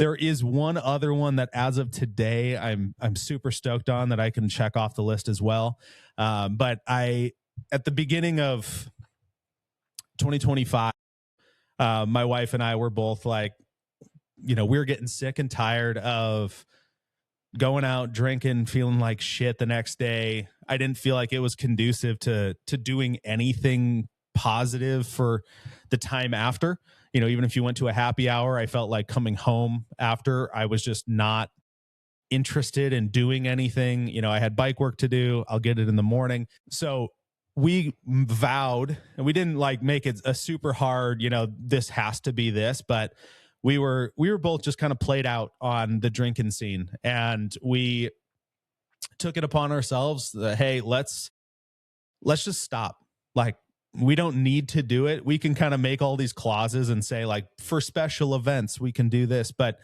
There is one other one that, as of today, I'm super stoked on, that I can check off the list as well. But at the beginning of 2025, my wife and I were both like, we were getting sick and tired of going out drinking, feeling like shit the next day. I didn't feel like it was conducive to doing anything positive for the time after. Even if you went to a happy hour, I felt like coming home after, I was just not interested in doing anything. I had bike work to do. I'll get it in the morning. So we vowed, and we didn't like make it a super hard, this has to be this, but we were both just kind of played out on the drinking scene, and we took it upon ourselves that, hey, let's just stop. Like, we don't need to do it. We can kind of make all these clauses and say, like, for special events, we can do this. But,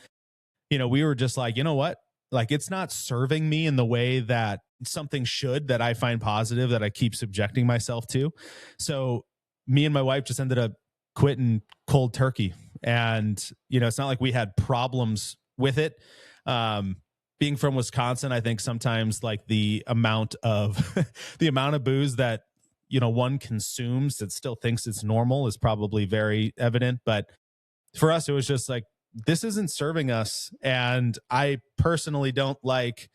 we were just like, you know what? Like, it's not serving me in the way that something should, that I find positive, that I keep subjecting myself to. So me and my wife just ended up quitting cold turkey. And, it's not like we had problems with it. Being from Wisconsin, I think sometimes like the amount of booze that, one consumes that still thinks it's normal is probably very evident. But for us, it was just like, this isn't serving us. And I personally don't like,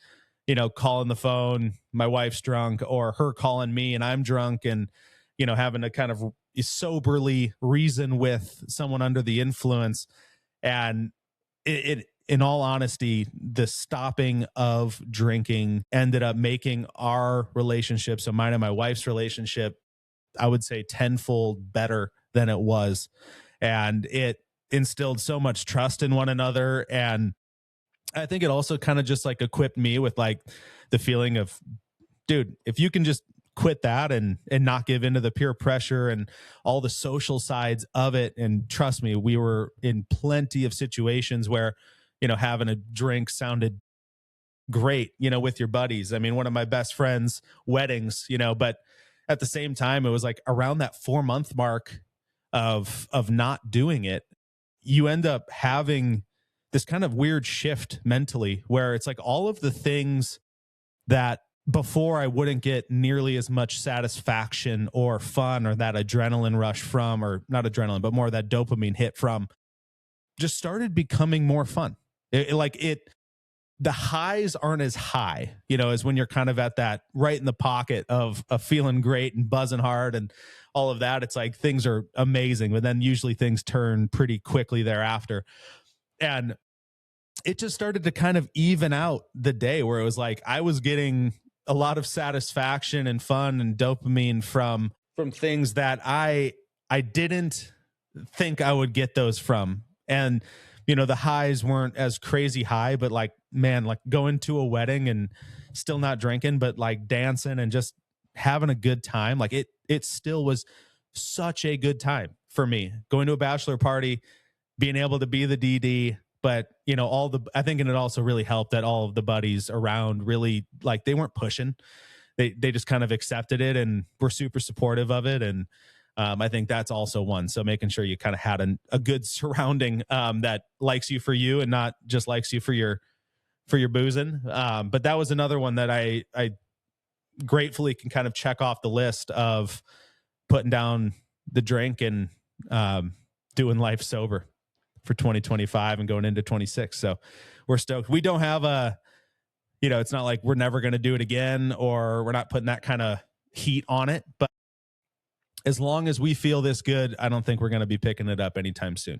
calling the phone, my wife's drunk, or her calling me and I'm drunk, and, having to kind of soberly reason with someone under the influence. And it in all honesty, the stopping of drinking ended up making our relationship, so mine and my wife's relationship, I would say tenfold better than it was. And it instilled so much trust in one another. And I think it also kind of just like equipped me with like the feeling of, dude, if you can just quit that and not give into the peer pressure and all the social sides of it. And trust me, we were in plenty of situations where, having a drink sounded great, with your buddies. I mean, one of my best friends' weddings, but at the same time, it was like around that 4-month mark of not doing it, you end up having this kind of weird shift mentally where it's like all of the things that before I wouldn't get nearly as much satisfaction or fun or that adrenaline rush from, or not adrenaline, but more that dopamine hit from, just started becoming more fun. The highs aren't as high, as when you're kind of at that right in the pocket of feeling great and buzzing hard and all of that. It's like things are amazing, but then usually things turn pretty quickly thereafter. And it just started to kind of even out the day where it was like I was getting a lot of satisfaction and fun and dopamine from things that I didn't think I would get those from. And the highs weren't as crazy high, but like, man, like going to a wedding and still not drinking, but like dancing and just having a good time. Like it still was such a good time for me going to a bachelor party, being able to be the DD. But, I think, and it also really helped that all of the buddies around really, like, they weren't pushing. They just kind of accepted it and were super supportive of it. And I think that's also one. So making sure you kind of had a good surrounding that likes you for you and not just likes you for your boozing. But that was another one that I gratefully can kind of check off the list of putting down the drink and doing life sober for 2025 and going into 26. So we're stoked. We don't have it's not like we're never going to do it again, or we're not putting that kind of heat on it. But as long as we feel this good, I don't think we're going to be picking it up anytime soon.